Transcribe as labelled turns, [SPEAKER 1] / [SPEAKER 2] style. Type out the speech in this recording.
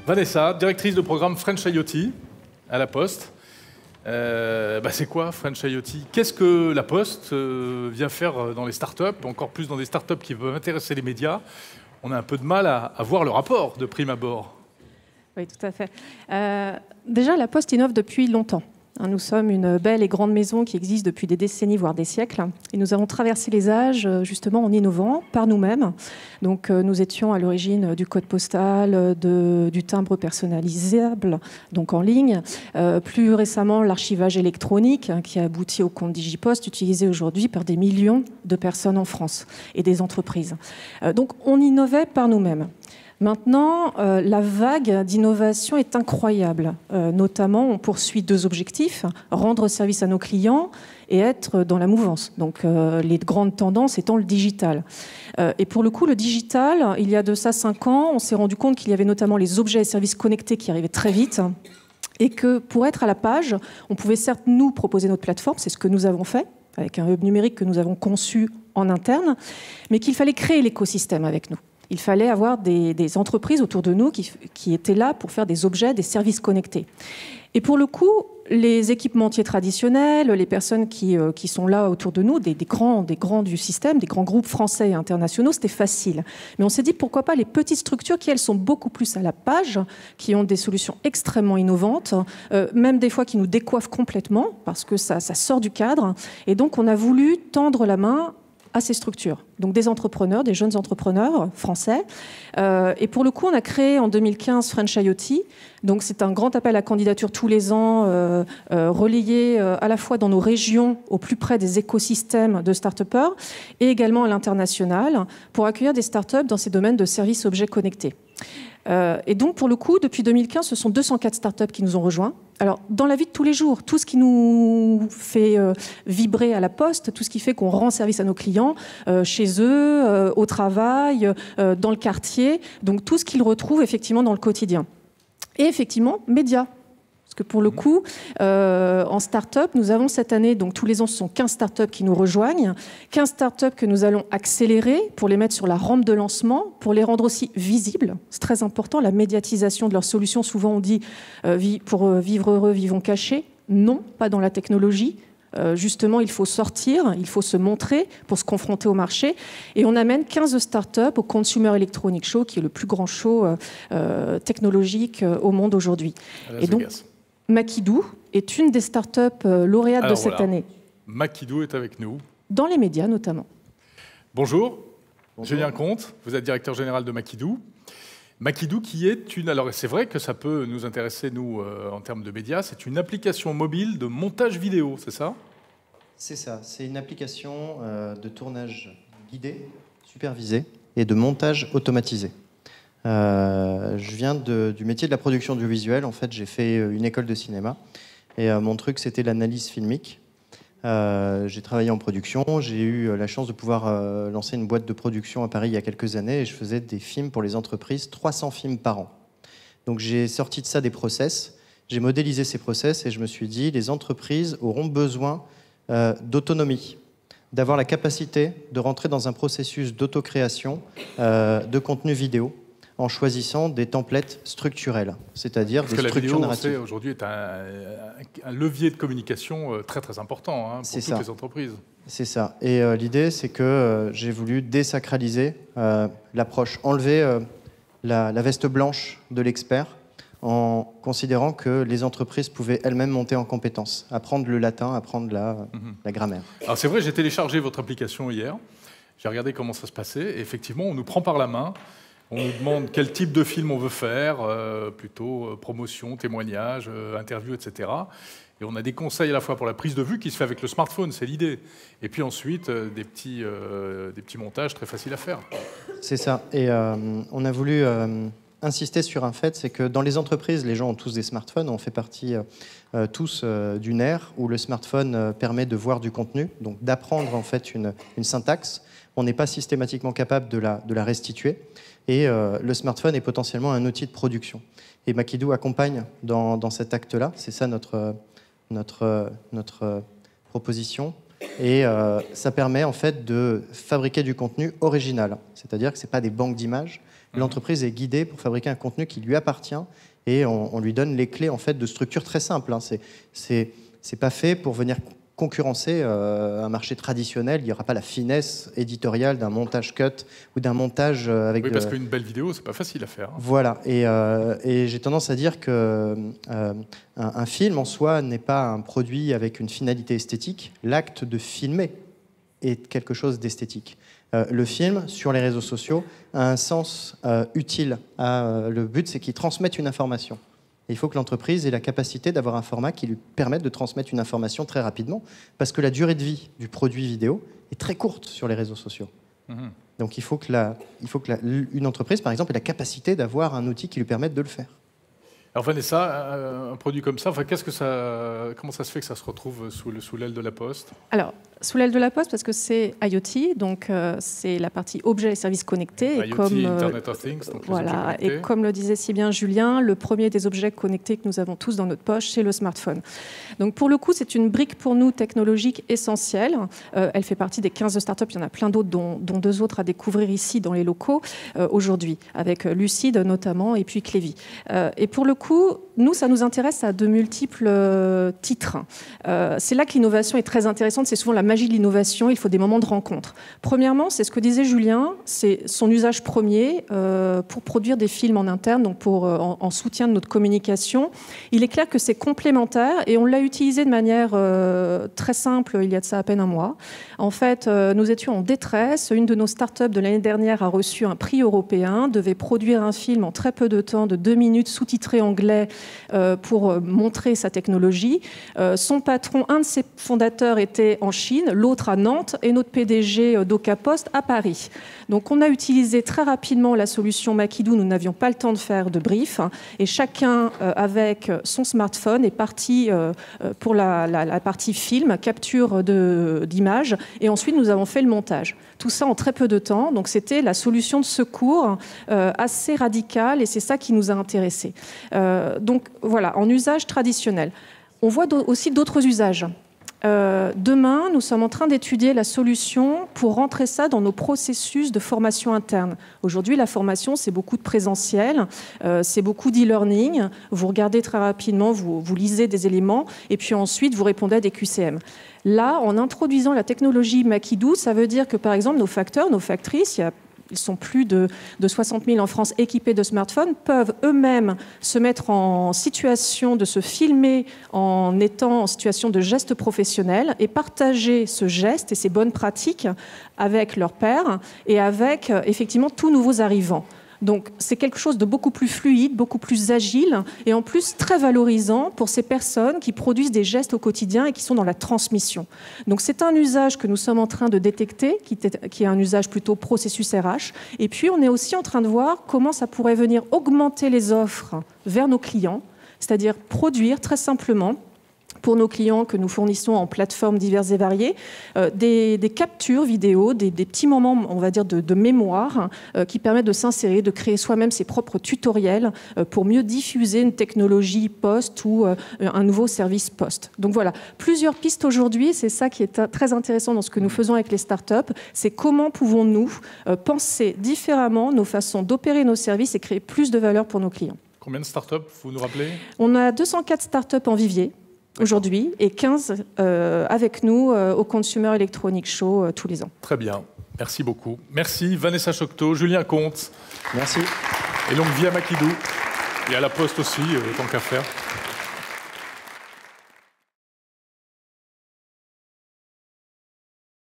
[SPEAKER 1] Vanessa, directrice de programme French IoT à La Poste. C'est quoi French IoT? Qu'est-ce que La Poste vient faire dans les startups, encore plus dans des startups qui veulent intéresser les médias? On a un peu de mal à voir le rapport de prime abord.
[SPEAKER 2] Oui, tout à fait. Déjà, La Poste innove depuis longtemps. Nous sommes une belle et grande maison qui existe depuis des décennies, voire des siècles. Et nous avons traversé les âges, justement, en innovant par nous-mêmes. Donc, nous étions à l'origine du code postal, du timbre personnalisable, donc en ligne. Plus récemment, l'archivage électronique, qui a abouti au compte Digipost, utilisé aujourd'hui par des millions de personnes en France et des entreprises. Donc, on innovait par nous-mêmes. Maintenant, la vague d'innovation est incroyable. Notamment, on poursuit deux objectifs, rendre service à nos clients et être dans la mouvance. Donc, les grandes tendances étant le digital. Et pour le coup, le digital, il y a de ça 5 ans, on s'est rendu compte qu'il y avait notamment les objets et services connectés qui arrivaient très vite. Et que pour être à la page, on pouvait certes nous proposer notre plateforme, c'est ce que nous avons fait, avec un hub numérique que nous avons conçu en interne, mais qu'il fallait créer l'écosystème avec nous. Il fallait avoir des entreprises autour de nous qui étaient là pour faire des objets, des services connectés. Et pour le coup, les équipementiers traditionnels, les personnes qui sont là autour de nous, des grands du système, des grands groupes français et internationaux, c'était facile. Mais on s'est dit, pourquoi pas les petites structures qui, elles, sont beaucoup plus à la page, qui ont des solutions extrêmement innovantes, même des fois qui nous décoiffent complètement, parce que ça sort du cadre. Et donc, on a voulu tendre la main à ces structures. Donc des entrepreneurs, des jeunes entrepreneurs français. Et pour le coup, on a créé en 2015 French IoT. Donc c'est un grand appel à candidature tous les ans, relayé à la fois dans nos régions, au plus près des écosystèmes de start-upers, et également à l'international, pour accueillir des start-up dans ces domaines de services objets connectés. Et donc, pour le coup, depuis 2015, ce sont 204 startups qui nous ont rejoints. Alors, dans la vie de tous les jours, tout ce qui nous fait vibrer à la Poste, tout ce qui fait qu'on rend service à nos clients, chez eux, au travail, dans le quartier, donc tout ce qu'ils retrouvent effectivement dans le quotidien. Et effectivement, médias. Parce que pour le coup, en start-up, nous avons cette année, donc tous les ans, ce sont 15 start-up qui nous rejoignent, 15 start-up que nous allons accélérer pour les mettre sur la rampe de lancement, pour les rendre aussi visibles. C'est très important, la médiatisation de leurs solutions. Souvent, on dit pour vivre heureux, vivons cachés. Non, pas dans la technologie. Justement, il faut sortir, il faut se montrer pour se confronter au marché. Et on amène 15 start-up au Consumer Electronics Show, qui est le plus grand show technologique au monde aujourd'hui. Et donc, Makidoo est une des startups lauréates de cette année.
[SPEAKER 1] Makidoo est avec nous.
[SPEAKER 2] Dans les médias, notamment.
[SPEAKER 1] Bonjour. Julien Comte, vous êtes directeur général de Makidoo. Makidoo qui est une... Alors c'est vrai que ça peut nous intéresser, nous, en termes de médias. C'est une application mobile de montage vidéo, c'est ça?
[SPEAKER 3] C'est ça. C'est une application de tournage guidé, supervisé et de montage automatisé. Je viens du métier de la production audiovisuelle. En fait, j'ai fait une école de cinéma. Et mon truc, c'était l'analyse filmique. J'ai travaillé en production. J'ai eu la chance de pouvoir lancer une boîte de production à Paris il y a quelques années. Et je faisais des films pour les entreprises, 300 films par an. Donc j'ai sorti de ça des process. J'ai modélisé ces process et je me suis dit, les entreprises auront besoin d'autonomie, d'avoir la capacité de rentrer dans un processus d'autocréation de contenu vidéo, en choisissant des templates structurels, c'est-à-dire des structures narratives.
[SPEAKER 1] La vidéo, aujourd'hui, est un levier de communication très très important pour toutes les entreprises.
[SPEAKER 3] C'est ça. Et l'idée, c'est que j'ai voulu désacraliser l'approche, enlever la veste blanche de l'expert, en considérant que les entreprises pouvaient elles-mêmes monter en compétences, apprendre le latin, apprendre la grammaire.
[SPEAKER 1] Alors c'est vrai, j'ai téléchargé votre application hier, j'ai regardé comment ça se passait, et effectivement, on nous prend par la main. On nous demande quel type de film on veut faire, plutôt promotion, témoignage, interview, etc. Et on a des conseils à la fois pour la prise de vue qui se fait avec le smartphone, c'est l'idée. Et puis ensuite, des petits montages très faciles à faire.
[SPEAKER 3] C'est ça. Et on a voulu insister sur un fait, c'est que dans les entreprises, les gens ont tous des smartphones. On fait partie tous d'une ère où le smartphone permet de voir du contenu, donc d'apprendre en fait une syntaxe. On n'est pas systématiquement capable de la restituer. Et le smartphone est potentiellement un outil de production. Et Makidoo accompagne dans cet acte-là. C'est ça notre proposition. Et ça permet en fait de fabriquer du contenu original. C'est-à-dire que ce n'est pas des banques d'images. L'entreprise est guidée pour fabriquer un contenu qui lui appartient et on lui donne les clés en fait, de structure très simple. Hein. C'est pas fait pour venir concurrencer un marché traditionnel. Il n'y aura pas la finesse éditoriale d'un montage cut ou d'un montage avec...
[SPEAKER 1] Oui, parce qu'une belle vidéo, c'est pas facile à faire. Hein.
[SPEAKER 3] Voilà. Et j'ai tendance à dire que un film en soi n'est pas un produit avec une finalité esthétique. L'acte de filmer est quelque chose d'esthétique. Le film, sur les réseaux sociaux, a un sens utile. Le but, c'est qu'il transmette une information. Et il faut que l'entreprise ait la capacité d'avoir un format qui lui permette de transmettre une information très rapidement, parce que la durée de vie du produit vidéo est très courte sur les réseaux sociaux. Donc il faut que une entreprise, par exemple, ait la capacité d'avoir un outil qui lui permette de le faire.
[SPEAKER 1] Alors Vanessa, un produit comme ça, comment ça se fait que ça se retrouve sous l'aile de la Poste?
[SPEAKER 2] Alors, sous l'aile de la Poste, parce que c'est IoT, donc c'est la partie objets et services connectés.
[SPEAKER 1] IoT, Internet of Things, donc
[SPEAKER 2] voilà,
[SPEAKER 1] les objets connectés.
[SPEAKER 2] Et comme le disait si bien Julien, le premier des objets connectés que nous avons tous dans notre poche, c'est le smartphone. Donc pour le coup, c'est une brique pour nous technologique essentielle. Elle fait partie des 15 startups, il y en a plein d'autres, dont 2 autres à découvrir ici dans les locaux aujourd'hui, avec Lucide notamment, et puis Clévy. Et pour le coup, nous, ça nous intéresse à de multiples titres. C'est là que l'innovation est très intéressante, c'est souvent la magie de l'innovation, il faut des moments de rencontre. Premièrement, c'est ce que disait Julien, c'est son usage premier pour produire des films en interne, donc en soutien de notre communication. Il est clair que c'est complémentaire et on l'a utilisé de manière très simple il y a de ça à peine un mois. En fait, nous étions en détresse, une de nos startups de l'année dernière a reçu un prix européen, devait produire un film en très peu de temps, de 2 minutes, sous-titré anglais, pour montrer sa technologie. Son patron, un de ses fondateurs était en Chine, l'autre à Nantes et notre PDG d'Oka Post à Paris. Donc on a utilisé très rapidement la solution Makidoo, nous n'avions pas le temps de faire de brief et chacun avec son smartphone est parti pour la partie film, capture d'images et ensuite nous avons fait le montage. Tout ça en très peu de temps, donc c'était la solution de secours assez radicale et c'est ça qui nous a intéressés. Donc voilà, en usage traditionnel. On voit aussi d'autres usages. Demain, nous sommes en train d'étudier la solution pour rentrer ça dans nos processus de formation interne. Aujourd'hui, la formation, c'est beaucoup de présentiel, c'est beaucoup d'e-learning. Vous regardez très rapidement, vous lisez des éléments, et puis ensuite, vous répondez à des QCM. Là, en introduisant la technologie Makidoo, ça veut dire que, par exemple, nos facteurs, nos factrices, ils sont plus de 60 000 en France équipés de smartphones, peuvent eux-mêmes se mettre en situation de se filmer en étant en situation de geste professionnel et partager ce geste et ces bonnes pratiques avec leurs pairs et avec effectivement tous nouveaux arrivants. Donc c'est quelque chose de beaucoup plus fluide, beaucoup plus agile et en plus très valorisant pour ces personnes qui produisent des gestes au quotidien et qui sont dans la transmission. Donc c'est un usage que nous sommes en train de détecter, qui est un usage plutôt processus RH. Et puis on est aussi en train de voir comment ça pourrait venir augmenter les offres vers nos clients, c'est-à-dire produire très simplement pour nos clients que nous fournissons en plateformes diverses et variées, des captures vidéo, des petits moments, on va dire, de mémoire qui permettent de s'insérer, de créer soi-même ses propres tutoriels pour mieux diffuser une technologie post ou un nouveau service post. Donc voilà, plusieurs pistes aujourd'hui, c'est ça qui est très intéressant dans ce que nous faisons avec les startups, c'est comment pouvons-nous penser différemment nos façons d'opérer nos services et créer plus de valeur pour nos clients.
[SPEAKER 1] Combien de startups, vous nous rappelez?
[SPEAKER 2] On a 204 startups en vivier aujourd'hui et 15 avec nous au Consumer Electronics Show tous les ans.
[SPEAKER 1] Très bien, merci beaucoup. Merci Vanessa Chocteau, Julien Comte.
[SPEAKER 3] Merci.
[SPEAKER 1] Et longue vie à Makidoo et à la Poste aussi, tant qu'à faire.